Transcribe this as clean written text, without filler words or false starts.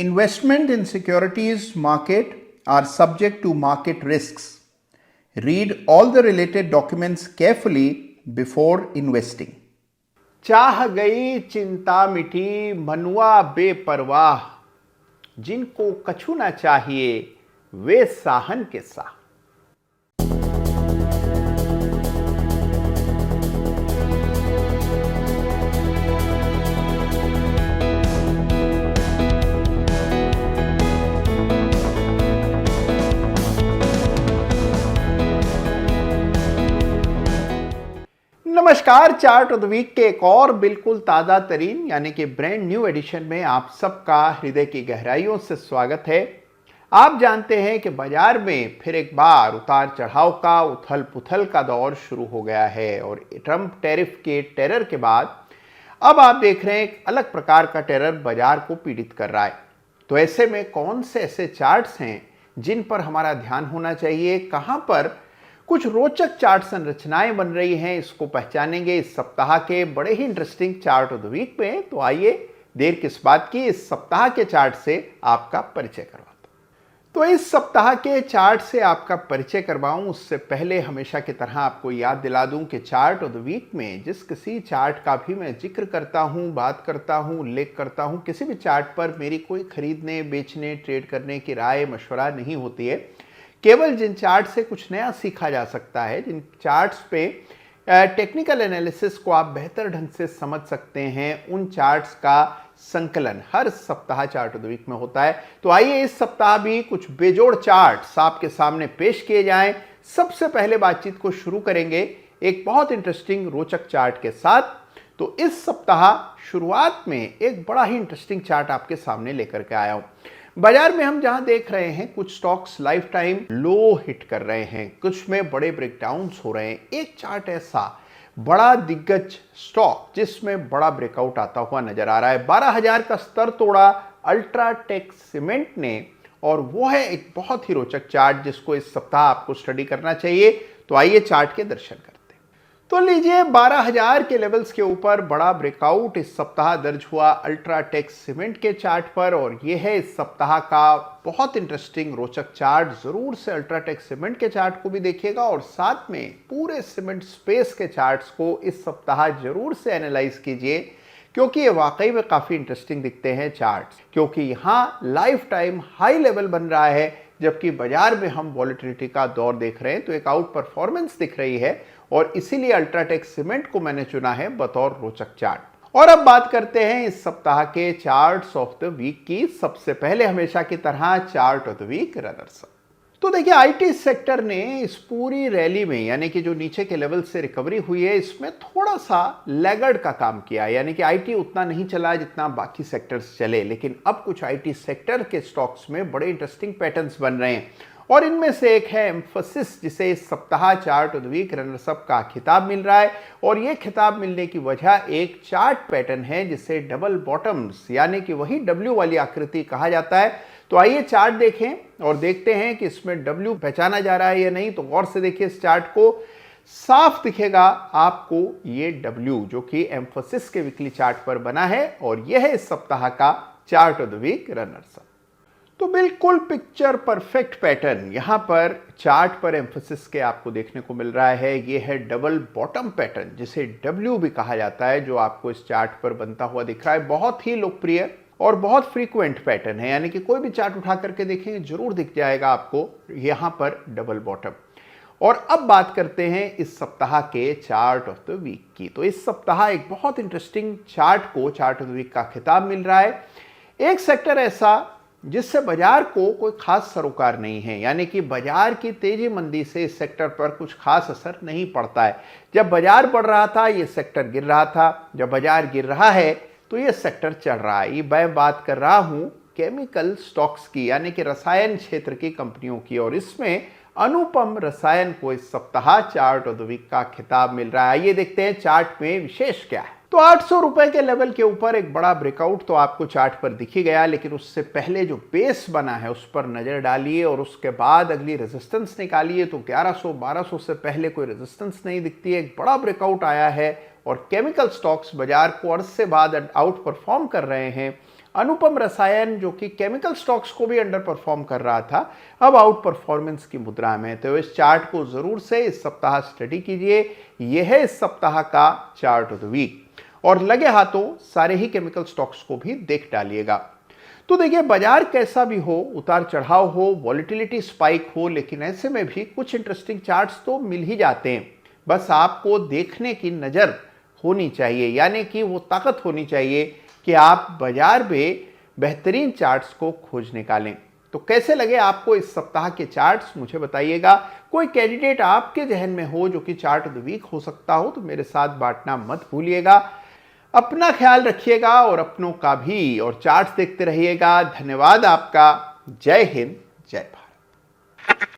Investment in securities market are subject to market risks. Read all the related documents carefully before investing. चाह गई चिंता मिटी मनुआ बेपरवाह, जिनको कछु ना चाहिए वे साहन के साह। नमस्कार, चार्ट ऑफ द वीक के एक और बिल्कुल ताज़ा तरीन यानी कि ब्रांड न्यू एडिशन में आप सबका हृदय की गहराइयों से स्वागत है। आप जानते हैं कि बाजार में फिर एक बार उतार चढ़ाव का उथल पुथल का दौर शुरू हो गया है और ट्रंप टैरिफ के टेरर के बाद अब आप देख रहे हैं एक अलग प्रकार का टेरर बाजार को पीड़ित कर रहा है। तो ऐसे में कौन से ऐसे चार्ट्स हैं जिन पर हमारा ध्यान होना चाहिए, कहां पर कुछ रोचक चार्ट संरचनाएं बन रही हैं, इसको पहचानेंगे इस सप्ताह के बड़े ही interesting chart of the week में। तो आइए देर किस बात की, इस सप्ताह के चार्ट से आपका परिचय करवाता हूं। तो इस सप्ताह के चार्ट से आपका परिचय करवाऊं उससे पहले हमेशा की तरह आपको याद दिला दूं कि चार्ट ऑफ द वीक में जिस किसी चार्ट का भी मैं जिक्र करता हूं, बात करता हूं, उल्लेख करता हूं, किसी भी चार्ट पर मेरी कोई खरीदने बेचने ट्रेड करने की राय मशवरा नहीं होती है। केवल जिन चार्ट से कुछ नया सीखा जा सकता है, जिन चार्ट्स पे टेक्निकल एनालिसिस को आप बेहतर ढंग से समझ सकते हैं, उन चार्ट्स का संकलन हर सप्ताह चार्ट ऑफ द वीक में होता है। तो आइए इस सप्ताह भी कुछ बेजोड़ चार्ट्स आपके सामने पेश किए जाएं। सबसे पहले बातचीत को शुरू करेंगे एक बहुत इंटरेस्टिंग रोचक चार्ट के साथ। तो इस सप्ताह शुरुआत में एक बड़ा ही इंटरेस्टिंग चार्ट आपके सामने लेकर के आया हूं। बाजार में हम जहां देख रहे हैं कुछ स्टॉक्स लाइफ टाइम लो हिट कर रहे हैं, कुछ में बड़े ब्रेकडाउन्स हो रहे हैं। एक चार्ट ऐसा बड़ा दिग्गज स्टॉक जिसमें बड़ा ब्रेकआउट आता हुआ नजर आ रहा है। 12,000 का स्तर तोड़ा अल्ट्राटेक सीमेंट ने, और वो है एक बहुत ही रोचक चार्ट जिसको इस सप्ताह आपको स्टडी करना चाहिए। तो आइए चार्ट के दर्शन करते हैं। तो लीजिए, 12,000 के लेवल्स के ऊपर बड़ा ब्रेकआउट इस सप्ताह दर्ज हुआ अल्ट्राटेक सीमेंट के चार्ट पर, और यह है इस सप्ताह का बहुत इंटरेस्टिंग रोचक चार्ट। जरूर से अल्ट्राटेक सीमेंट के चार्ट को भी देखिएगा और साथ में पूरे सीमेंट स्पेस के चार्ट्स को इस सप्ताह जरूर से एनालाइज कीजिए, क्योंकि ये वाकई में काफी इंटरेस्टिंग दिखते हैं चार्ट्स, क्योंकि यहां लाइफ टाइम हाई लेवल बन रहा है, जबकि बाजार में हम वॉलेटिलिटी का दौर देख रहे हैं। तो एक आउट परफॉर्मेंस दिख रही है और इसीलिए अल्ट्राटेक सीमेंट को मैंने चुना है बतौर रोचक चार्ट। और अब बात करते हैं इस सप्ताह के चार्ट्स ऑफ द वीक की। सबसे पहले हमेशा की तरह chart of the week runners up. तो देखिए, आईटी सेक्टर ने इस पूरी रैली में, यानी कि जो नीचे के लेवल से रिकवरी हुई है, इसमें थोड़ा सा लैगर्ड का काम किया, यानी कि आईटी उतना नहीं चला जितना बाकी सेक्टर्स चले। लेकिन अब कुछ आईटी सेक्टर के स्टॉक्स में बड़े इंटरेस्टिंग पैटर्न्स बन रहे हैं, और इनमें से एक है एम्फोसिस, जिसे इस सप्ताह chart of the week runners up का खिताब मिल रहा है। और यह खिताब मिलने की वजह एक चार्ट पैटर्न है जिसे डबल बॉटम्स यानी कि वही डब्ल्यू वाली आकृति कहा जाता है। तो आइए चार्ट देखें और देखते हैं कि इसमें डब्ल्यू पहचाना जा रहा है या नहीं। तो गौर से देखिए, इस चार्ट को साफ दिखेगा आपको ये डब्ल्यू, जो कि एम्फोसिस के वीकली चार्ट पर बना है, और यह है इस सप्ताह का chart of the week runners up. तो बिल्कुल पिक्चर परफेक्ट पैटर्न यहां पर चार्ट पर एम्फोसिस के आपको देखने को मिल रहा है। यह है डबल बॉटम पैटर्न, जिसे डब्ल्यू भी कहा जाता है, जो आपको इस चार्ट पर बनता हुआ दिख रहा है। बहुत ही लोकप्रिय और बहुत फ्रीक्वेंट पैटर्न है, यानी कि कोई भी चार्ट उठा करके देखेंगे जरूर दिख जाएगा आपको यहां पर डबल बॉटम। और अब बात करते हैं इस सप्ताह के चार्ट ऑफ द वीक की। तो इस सप्ताह एक बहुत इंटरेस्टिंग चार्ट को चार्ट ऑफ द वीक का खिताब मिल रहा है। एक सेक्टर ऐसा जिससे बाजार को कोई खास सरोकार नहीं है, यानी कि बाजार की तेजी मंदी से इस सेक्टर पर कुछ खास असर नहीं पड़ता है। जब बाजार बढ़ रहा था ये सेक्टर गिर रहा था, जब बाजार गिर रहा है तो ये सेक्टर चढ़ रहा है। ये मैं बात कर रहा हूं केमिकल स्टॉक्स की, यानी कि रसायन क्षेत्र की कंपनियों की, और इसमें अनुपम रसायन को इस सप्ताह चार्ट ऑफ द वीक का खिताब मिल रहा है। आइए देखते हैं चार्ट में विशेष क्या है। तो 800 रुपए के लेवल के ऊपर एक बड़ा ब्रेकआउट तो आपको चार्ट पर दिख ही गया, लेकिन उससे पहले जो बेस बना है उस पर नजर डालिए और उसके बाद अगली रेजिस्टेंस निकालिए। तो 1100-1200 से पहले कोई रेजिस्टेंस नहीं दिखती है। एक बड़ा ब्रेकआउट आया है और केमिकल स्टॉक्स बाजार को अरसे बाद आउट परफॉर्म कर रहे हैं। अनुपम रसायन जो कि केमिकल स्टॉक्स को भी अंडर परफॉर्म कर रहा था, अब आउट परफॉर्मेंस की मुद्रा में। तो इस चार्ट को जरूर से इस सप्ताह स्टडी कीजिए। यह है इस सप्ताह का चार्ट ऑफ द वीक और लगे हाथों सारे ही केमिकल स्टॉक्स को भी देख डालिएगा। तो देखिए, बाजार कैसा भी हो, उतार चढ़ाव हो, वॉलेटिलिटी स्पाइक हो, लेकिन ऐसे में भी कुछ इंटरेस्टिंग चार्ट्स तो मिल ही जाते हैं। बस आपको देखने की नजर होनी चाहिए, यानी कि वो ताकत होनी चाहिए कि आप बाजार में बेहतरीन चार्ट्स को खोज निकालें। तो कैसे लगे आपको इस सप्ताह के चार्ट्स, मुझे बताइएगा। कोई कैंडिडेट आपके जहन में हो जो कि चार्ट ऑफ द वीक हो सकता हो तो मेरे साथ बांटना मत भूलिएगा। अपना ख्याल रखिएगा और अपनों का भी, और चार्ट्स देखते रहिएगा। धन्यवाद आपका। जय हिंद, जय भारत।